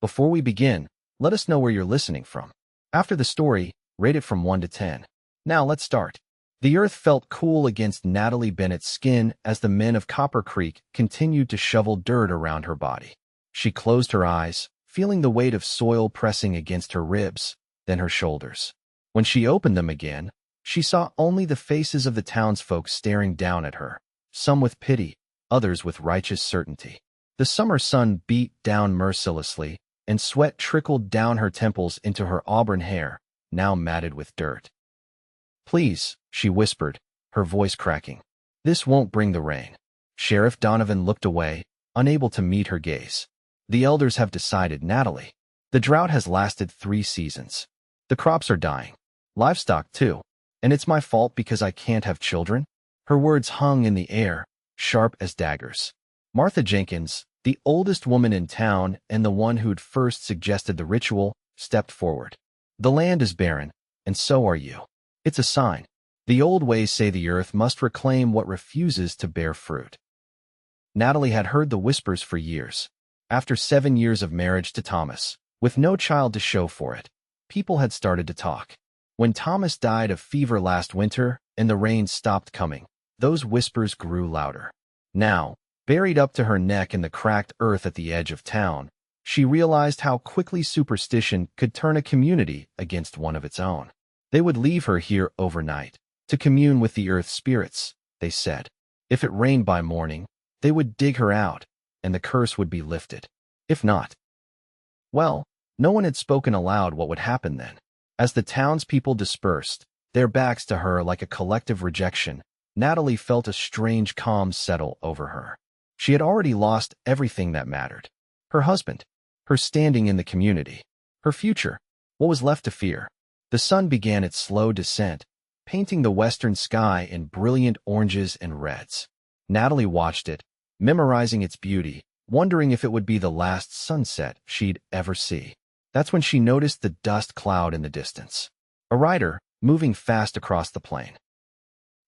Before we begin, let us know where you're listening from. After the story, rate it from 1 to 10. Now let's start. The earth felt cool against Natalie Bennett's skin as the men of Copper Creek continued to shovel dirt around her body. She closed her eyes, feeling the weight of soil pressing against her ribs, then her shoulders. When she opened them again, she saw only the faces of the townsfolk staring down at her, some with pity, others with righteous certainty. The summer sun beat down mercilessly, and sweat trickled down her temples into her auburn hair, now matted with dirt. "Please," she whispered, her voice cracking. "This won't bring the rain." Sheriff Donovan looked away, unable to meet her gaze. "The elders have decided, Natalie. The drought has lasted 3 seasons. The crops are dying. Livestock, too. And it's my fault because I can't have children?" Her words hung in the air, sharp as daggers. Martha Jenkins, the oldest woman in town and the one who'd first suggested the ritual, stepped forward. "The land is barren, and so are you. It's a sign. The old ways say the earth must reclaim what refuses to bear fruit." Natalie had heard the whispers for years. After 7 years of marriage to Thomas, with no child to show for it, people had started to talk. When Thomas died of fever last winter and the rain stopped coming, those whispers grew louder. Now, buried up to her neck in the cracked earth at the edge of town, she realized how quickly superstition could turn a community against one of its own. They would leave her here overnight, to commune with the earth's spirits, they said. If it rained by morning, they would dig her out, and the curse would be lifted. If not, well, no one had spoken aloud what would happen then. As the townspeople dispersed, their backs to her like a collective rejection, Natalie felt a strange calm settle over her. She had already lost everything that mattered. Her husband, her standing in the community, her future. What was left to fear? The sun began its slow descent, painting the western sky in brilliant oranges and reds. Natalie watched it, memorizing its beauty, wondering if it would be the last sunset she'd ever see. That's when she noticed the dust cloud in the distance. A rider, moving fast across the plain.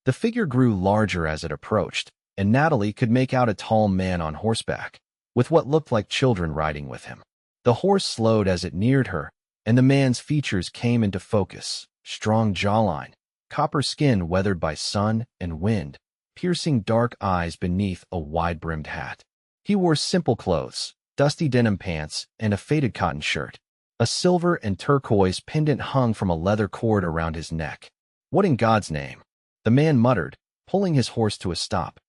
The figure grew larger as it approached, and Natalie could make out a tall man on horseback, with what looked like children riding with him. The horse slowed as it neared her, and the man's features came into focus. Strong jawline, copper skin weathered by sun and wind, piercing dark eyes beneath a wide-brimmed hat. He wore simple clothes, dusty denim pants, and a faded cotton shirt. A silver and turquoise pendant hung from a leather cord around his neck. "What in God's name?" the man muttered, pulling his horse to a stop.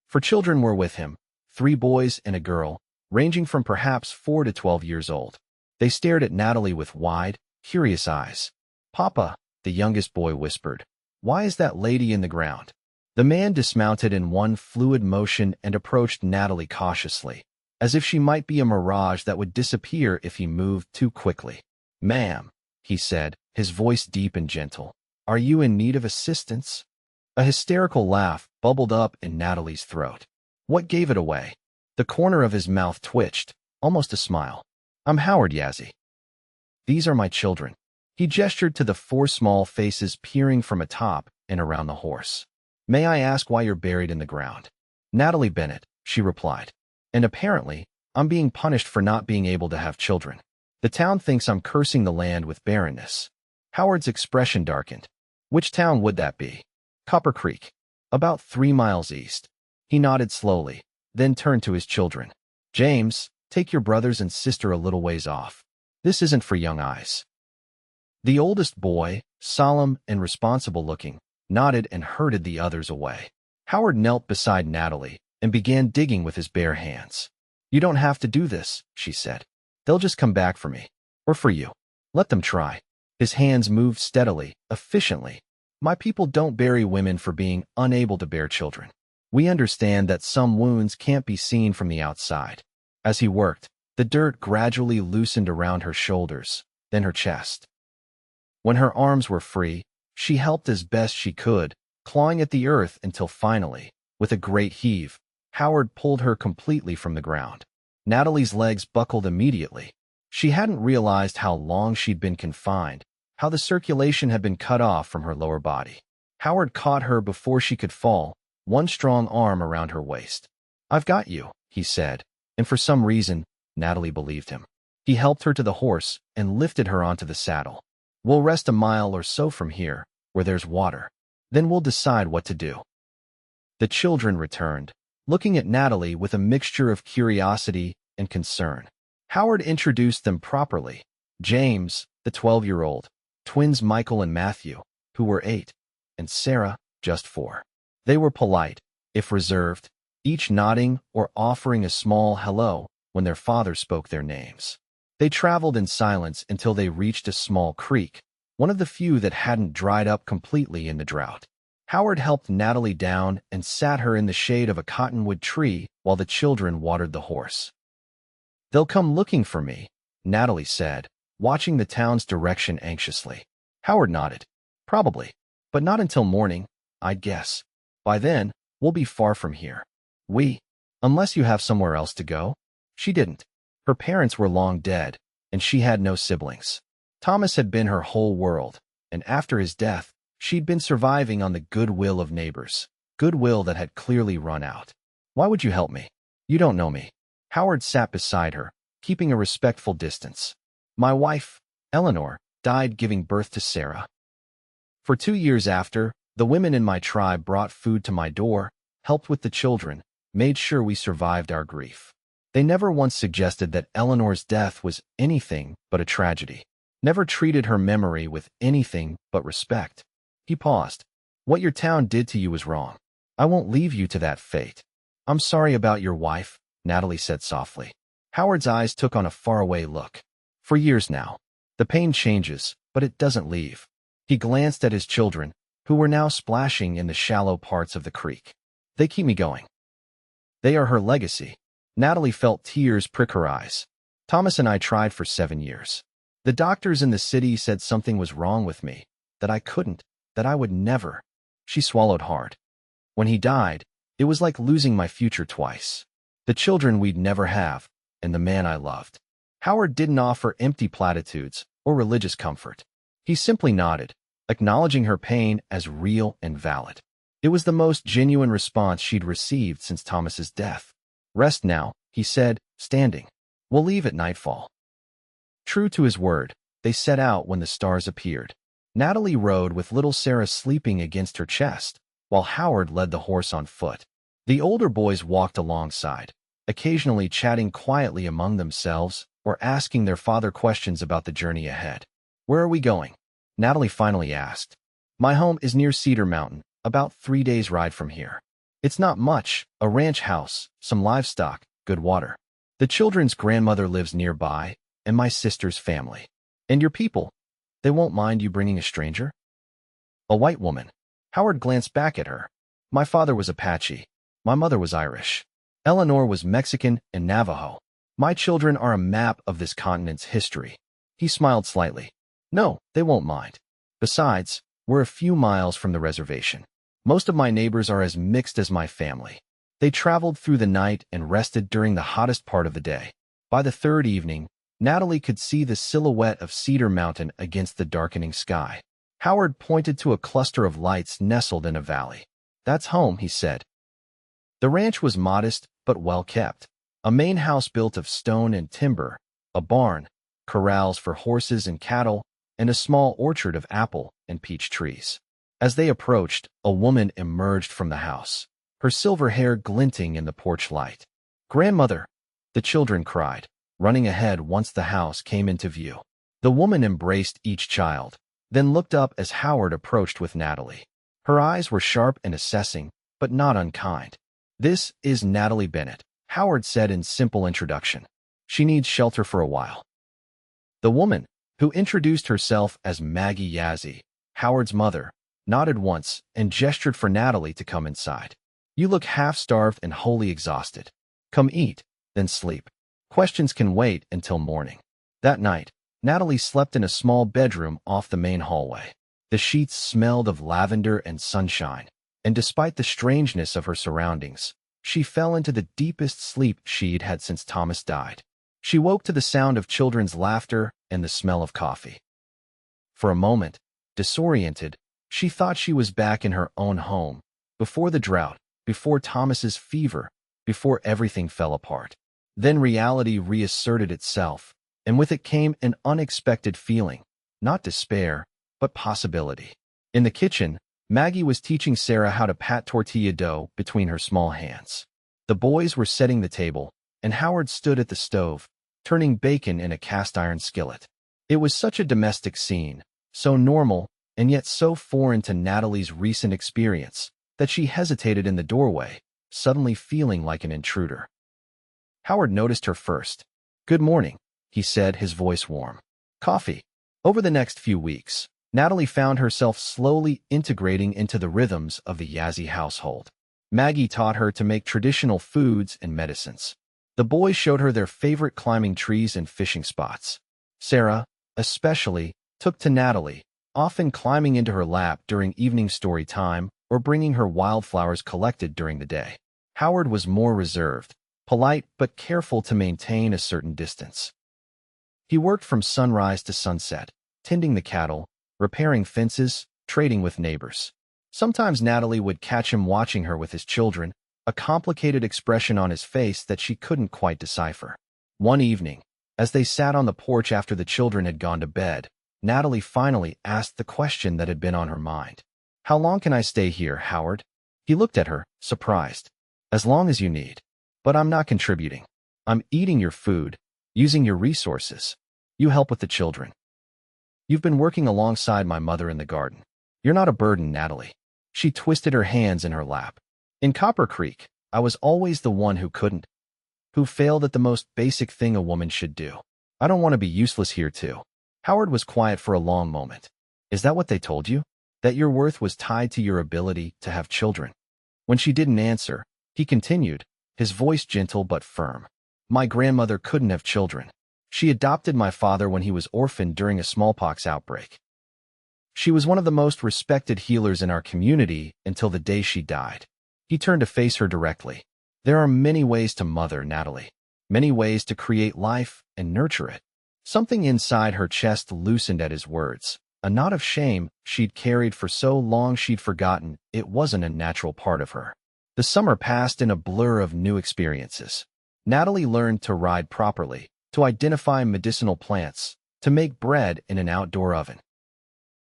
4 children were with him, 3 boys and a girl, ranging from perhaps 4 to 12 years old. They stared at Natalie with wide, curious eyes. "Papa," the youngest boy whispered, "why is that lady in the ground?" The man dismounted in one fluid motion and approached Natalie cautiously, as if she might be a mirage that would disappear if he moved too quickly. "Ma'am," he said, his voice deep and gentle, "are you in need of assistance?" A hysterical laugh bubbled up in Natalie's throat. What gave it away? The corner of his mouth twitched, almost a smile. "I'm Howard Yazzie. These are my children." He gestured to the 4 small faces peering from atop and around the horse. "May I ask why you're buried in the ground?" "Natalie Bennett," she replied. "And apparently, I'm being punished for not being able to have children. The town thinks I'm cursing the land with barrenness." Howard's expression darkened. "Which town would that be?" "Copper Creek. About 3 miles east." He nodded slowly, then turned to his children. "James, take your brothers and sister a little ways off. This isn't for young eyes." The oldest boy, solemn and responsible-looking, nodded and herded the others away. Howard knelt beside Natalie and began digging with his bare hands. "You don't have to do this," she said. "They'll just come back for me. Or for you. Let them try." His hands moved steadily, efficiently. "My people don't bury women for being unable to bear children. We understand that some wounds can't be seen from the outside." As he worked, the dirt gradually loosened around her shoulders, then her chest. When her arms were free, she helped as best she could, clawing at the earth until finally, with a great heave, Howard pulled her completely from the ground. Natalie's legs buckled immediately. She hadn't realized how long she'd been confined, how the circulation had been cut off from her lower body. Howard caught her before she could fall, one strong arm around her waist. "I've got you," he said, and for some reason, Natalie believed him. He helped her to the horse and lifted her onto the saddle. "We'll rest a mile or so from here, where there's water. Then we'll decide what to do." The children returned, looking at Natalie with a mixture of curiosity and concern. Howard introduced them properly. James, the 12-year-old, twins Michael and Matthew, who were 8, and Sarah, just 4. They were polite, if reserved, each nodding or offering a small hello when their father spoke their names. They traveled in silence until they reached a small creek, one of the few that hadn't dried up completely in the drought. Howard helped Natalie down and sat her in the shade of a cottonwood tree while the children watered the horse. "They'll come looking for me," Natalie said, watching the town's direction anxiously. Howard nodded. "Probably, but not until morning, I'd guess. By then, we'll be far from here. Unless you have somewhere else to go." She didn't. Her parents were long dead, and she had no siblings. Thomas had been her whole world, and after his death, she'd been surviving on the goodwill of neighbors, goodwill that had clearly run out. "Why would you help me? You don't know me." Howard sat beside her, keeping a respectful distance. "My wife, Eleanor, died giving birth to Sarah. For 2 years after, the women in my tribe brought food to my door, helped with the children, made sure we survived our grief. They never once suggested that Eleanor's death was anything but a tragedy. Never treated her memory with anything but respect." He paused. "What your town did to you was wrong. I won't leave you to that fate." "I'm sorry about your wife," Natalie said softly. Howard's eyes took on a faraway look. "For years now. The pain changes, but it doesn't leave." He glanced at his children, who were now splashing in the shallow parts of the creek. "They keep me going. They are her legacy." Natalie felt tears prick her eyes. "Thomas and I tried for 7 years. The doctors in the city said something was wrong with me, that I couldn't, that I would never." She swallowed hard. "When he died, it was like losing my future twice. The children we'd never have, and the man I loved." Howard didn't offer empty platitudes or religious comfort. He simply nodded, acknowledging her pain as real and valid. It was the most genuine response she'd received since Thomas's death. "Rest now," he said, standing. "We'll leave at nightfall." True to his word, they set out when the stars appeared. Natalie rode with little Sarah sleeping against her chest, while Howard led the horse on foot. The older boys walked alongside, occasionally chatting quietly among themselves or asking their father questions about the journey ahead. "Where are we going?" Natalie finally asked. "My home is near Cedar Mountain, about 3 days' ride from here. It's not much, a ranch house, some livestock, good water. The children's grandmother lives nearby, and my sister's family. And your people? They won't mind you bringing a stranger?" "A white woman." Howard glanced back at her. "My father was Apache. My mother was Irish. Eleanor was Mexican and Navajo. My children are a map of this continent's history." He smiled slightly. "No, they won't mind. Besides, we're a few miles from the reservation. Most of my neighbors are as mixed as my family." They traveled through the night and rested during the hottest part of the day. By the third evening, Natalie could see the silhouette of Cedar Mountain against the darkening sky. Howard pointed to a cluster of lights nestled in a valley. "That's home," he said. The ranch was modest but well kept. A main house built of stone and timber, a barn, corrals for horses and cattle, and a small orchard of apple and peach trees. As they approached, a woman emerged from the house, her silver hair glinting in the porch light. "Grandmother!" the children cried, running ahead once the house came into view. The woman embraced each child, then looked up as Howard approached with Natalie. Her eyes were sharp and assessing, but not unkind. "This is Natalie Bennett," Howard said in simple introduction. "She needs shelter for a while." The woman, who introduced herself as Maggie Yazzie, Howard's mother, nodded once and gestured for Natalie to come inside. "You look half-starved and wholly exhausted. Come eat, then sleep. Questions can wait until morning." That night, Natalie slept in a small bedroom off the main hallway. The sheets smelled of lavender and sunshine, and despite the strangeness of her surroundings, she fell into the deepest sleep she'd had since Thomas died. She woke to the sound of children's laughter and the smell of coffee. For a moment, disoriented, she thought she was back in her own home, before the drought, before Thomas's fever, before everything fell apart. Then reality reasserted itself, and with it came an unexpected feeling, not despair, but possibility. In the kitchen, Maggie was teaching Sarah how to pat tortilla dough between her small hands. The boys were setting the table, and Howard stood at the stove, turning bacon in a cast-iron skillet. It was such a domestic scene, so normal, and yet so foreign to Natalie's recent experience, that she hesitated in the doorway, suddenly feeling like an intruder. Howard noticed her first. "Good morning," he said, his voice warm. "Coffee." Over the next few weeks, Natalie found herself slowly integrating into the rhythms of the Yazzie household. Maggie taught her to make traditional foods and medicines. The boys showed her their favorite climbing trees and fishing spots. Sarah, especially, took to Natalie, often climbing into her lap during evening story time or bringing her wildflowers collected during the day. Howard was more reserved, polite but careful to maintain a certain distance. He worked from sunrise to sunset, tending the cattle, repairing fences, trading with neighbors. Sometimes Natalie would catch him watching her with his children, a complicated expression on his face that she couldn't quite decipher. One evening, as they sat on the porch after the children had gone to bed, Natalie finally asked the question that had been on her mind. "How long can I stay here, Howard?" He looked at her, surprised. "As long as you need. But I'm not contributing. I'm eating your food, using your resources. You help with the children. You've been working alongside my mother in the garden. You're not a burden, Natalie." She twisted her hands in her lap. "In Copper Creek, I was always the one who couldn't, who failed at the most basic thing a woman should do. I don't want to be useless here too." Howard was quiet for a long moment. "Is that what they told you? That your worth was tied to your ability to have children?" When she didn't answer, he continued, his voice gentle but firm. "My grandmother couldn't have children. She adopted my father when he was orphaned during a smallpox outbreak. She was one of the most respected healers in our community until the day she died." He turned to face her directly. "There are many ways to mother, Natalie. Many ways to create life and nurture it." Something inside her chest loosened at his words. A knot of shame she'd carried for so long she'd forgotten it wasn't a natural part of her. The summer passed in a blur of new experiences. Natalie learned to ride properly, to identify medicinal plants, to make bread in an outdoor oven.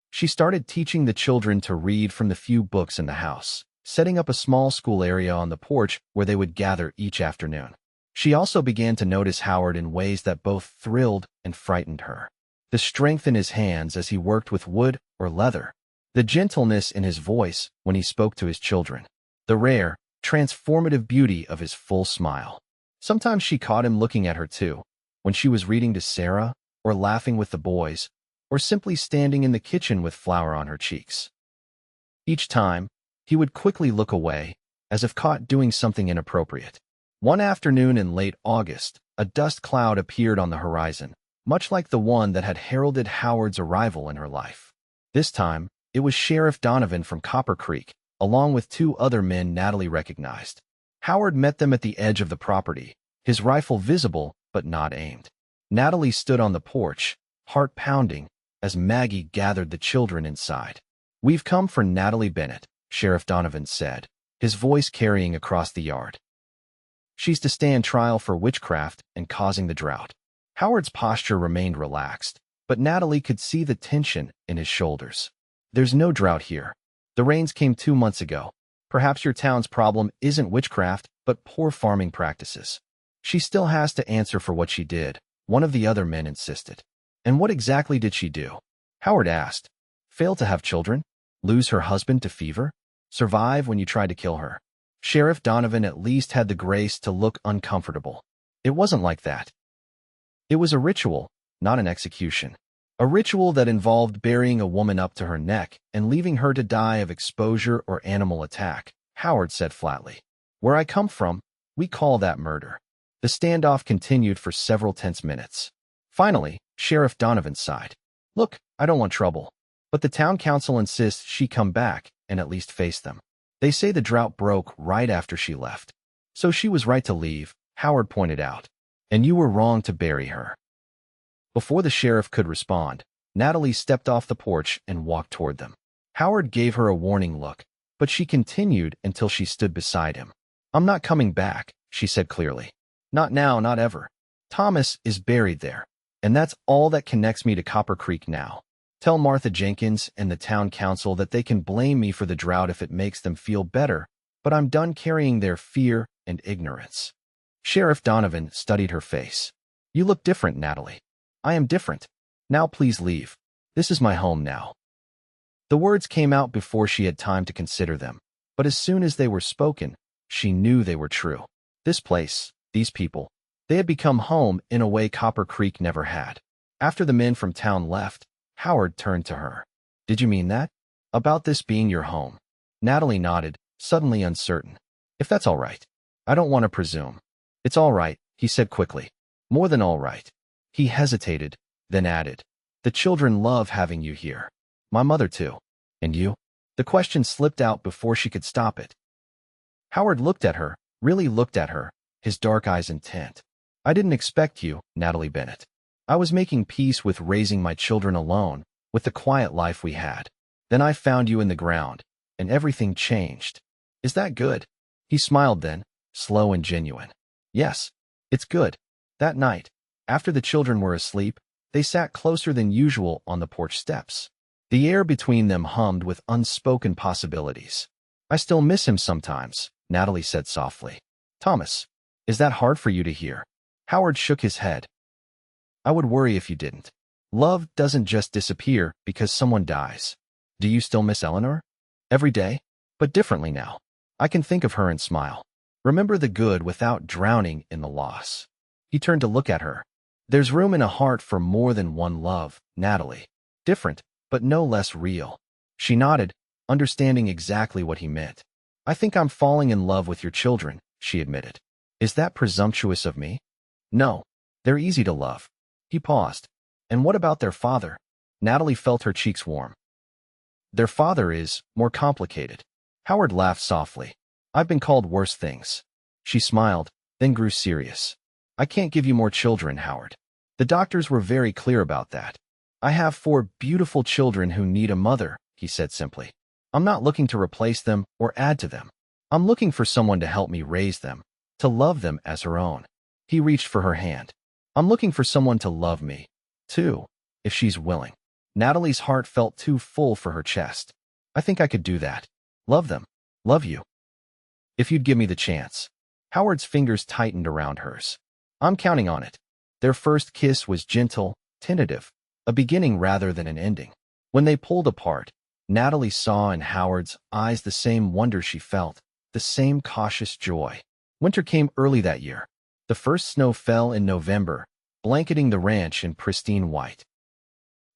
She started teaching the children to read from the few books in the house, setting up a small school area on the porch where they would gather each afternoon. She also began to notice Howard in ways that both thrilled and frightened her. The strength in his hands as he worked with wood or leather, the gentleness in his voice when he spoke to his children, the rare, transformative beauty of his full smile. Sometimes she caught him looking at her too, when she was reading to Sarah, or laughing with the boys, or simply standing in the kitchen with flour on her cheeks. Each time, he would quickly look away, as if caught doing something inappropriate. One afternoon in late August, a dust cloud appeared on the horizon, much like the one that had heralded Howard's arrival in her life. This time, it was Sheriff Donovan from Copper Creek, along with two other men Natalie recognized. Howard met them at the edge of the property, his rifle visible but not aimed. Natalie stood on the porch, heart pounding, as Maggie gathered the children inside. "We've come for Natalie Bennett," Sheriff Donovan said, his voice carrying across the yard. "She's to stand trial for witchcraft and causing the drought." Howard's posture remained relaxed, but Natalie could see the tension in his shoulders. "There's no drought here. The rains came 2 months ago. Perhaps your town's problem isn't witchcraft, but poor farming practices." "She still has to answer for what she did," one of the other men insisted. "And what exactly did she do?" Howard asked. "Fail to have children? Lose her husband to fever? Survive when you tried to kill her?" Sheriff Donovan at least had the grace to look uncomfortable. "It wasn't like that. It was a ritual, not an execution. A ritual that involved burying a woman up to her neck and leaving her to die of exposure or animal attack," Howard said flatly. "Where I come from, we call that murder." The standoff continued for several tense minutes. Finally, Sheriff Donovan sighed. "Look, I don't want trouble, but the town council insists she come back and at least face them. They say the drought broke right after she left. So she was right to leave," Howard pointed out. "And you were wrong to bury her." Before the sheriff could respond, Natalie stepped off the porch and walked toward them. Howard gave her a warning look, but she continued until she stood beside him. "I'm not coming back," she said clearly. "Not now, not ever. Thomas is buried there. And that's all that connects me to Copper Creek now. Tell Martha Jenkins and the town council that they can blame me for the drought if it makes them feel better, but I'm done carrying their fear and ignorance." Sheriff Donovan studied her face. "You look different, Natalie." "I am different. Now please leave. This is my home now." The words came out before she had time to consider them, but as soon as they were spoken, she knew they were true. This place, these people, they had become home in a way Copper Creek never had. After the men from town left, Howard turned to her. "Did you mean that? About this being your home?" Natalie nodded, suddenly uncertain. "If that's all right. I don't want to presume." "It's all right," he said quickly. "More than all right." He hesitated, then added, "The children love having you here. My mother too. And you?" The question slipped out before she could stop it. Howard looked at her, really looked at her, his dark eyes intent. "I didn't expect you, Natalie Bennett. I was making peace with raising my children alone, with the quiet life we had. Then I found you in the ground, and everything changed. Is that good?" He smiled then, slow and genuine. "Yes, it's good." That night, after the children were asleep, they sat closer than usual on the porch steps. The air between them hummed with unspoken possibilities. "I still miss him sometimes," Natalie said softly. "Thomas, is that hard for you to hear?" Howard shook his head. "I would worry if you didn't. Love doesn't just disappear because someone dies. Do you still miss Eleanor?" "Every day, but differently now. I can think of her and smile. Remember the good without drowning in the loss." He turned to look at her. "There's room in a heart for more than one love, Natalie. Different, but no less real." She nodded, understanding exactly what he meant. "I think I'm falling in love with your children," she admitted. "Is that presumptuous of me?" "No, they're easy to love." He paused. "And what about their father?" Natalie felt her cheeks warm. "Their father is more complicated." Howard laughed softly. "I've been called worse things." She smiled, then grew serious. "I can't give you more children, Howard. The doctors were very clear about that. I have 4 beautiful children who need a mother," he said simply. "I'm not looking to replace them or add to them. I'm looking for someone to help me raise them, to love them as her own." He reached for her hand. "I'm looking for someone to love me, too, if she's willing." Natalie's heart felt too full for her chest. "I think I could do that. Love them. Love you. If you'd give me the chance." Howard's fingers tightened around hers. "I'm counting on it." Their first kiss was gentle, tentative, a beginning rather than an ending. When they pulled apart, Natalie saw in Howard's eyes the same wonder she felt, the same cautious joy. Winter came early that year. The first snow fell in November, blanketing the ranch in pristine white.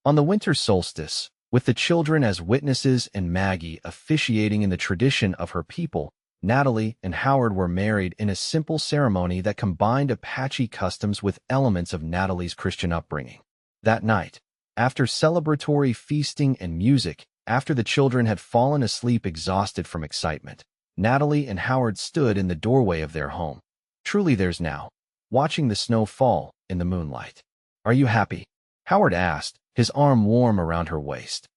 On the winter solstice, with the children as witnesses and Maggie officiating in the tradition of her people, Natalie and Howard were married in a simple ceremony that combined Apache customs with elements of Natalie's Christian upbringing. That night, after celebratory feasting and music, after the children had fallen asleep exhausted from excitement, Natalie and Howard stood in the doorway of their home, truly theirs now, watching the snow fall in the moonlight. "Are you happy?" Howard asked, his arm warm around her waist.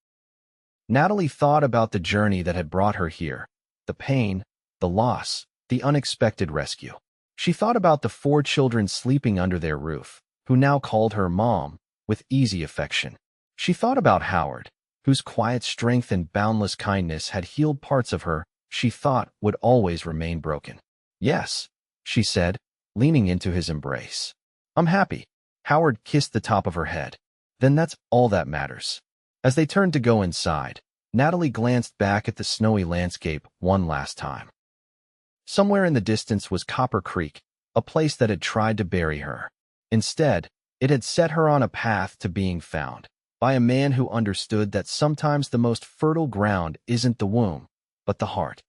Natalie thought about the journey that had brought her here, the pain, the loss, the unexpected rescue. She thought about the 4 children sleeping under their roof, who now called her Mom, with easy affection. She thought about Howard, whose quiet strength and boundless kindness had healed parts of her she thought would always remain broken. "Yes," she said, leaning into his embrace. "I'm happy." Howard kissed the top of her head. "Then that's all that matters." As they turned to go inside, Natalie glanced back at the snowy landscape one last time. Somewhere in the distance was Copper Creek, a place that had tried to bury her. Instead, it had set her on a path to being found, by a man who understood that sometimes the most fertile ground isn't the womb, but the heart.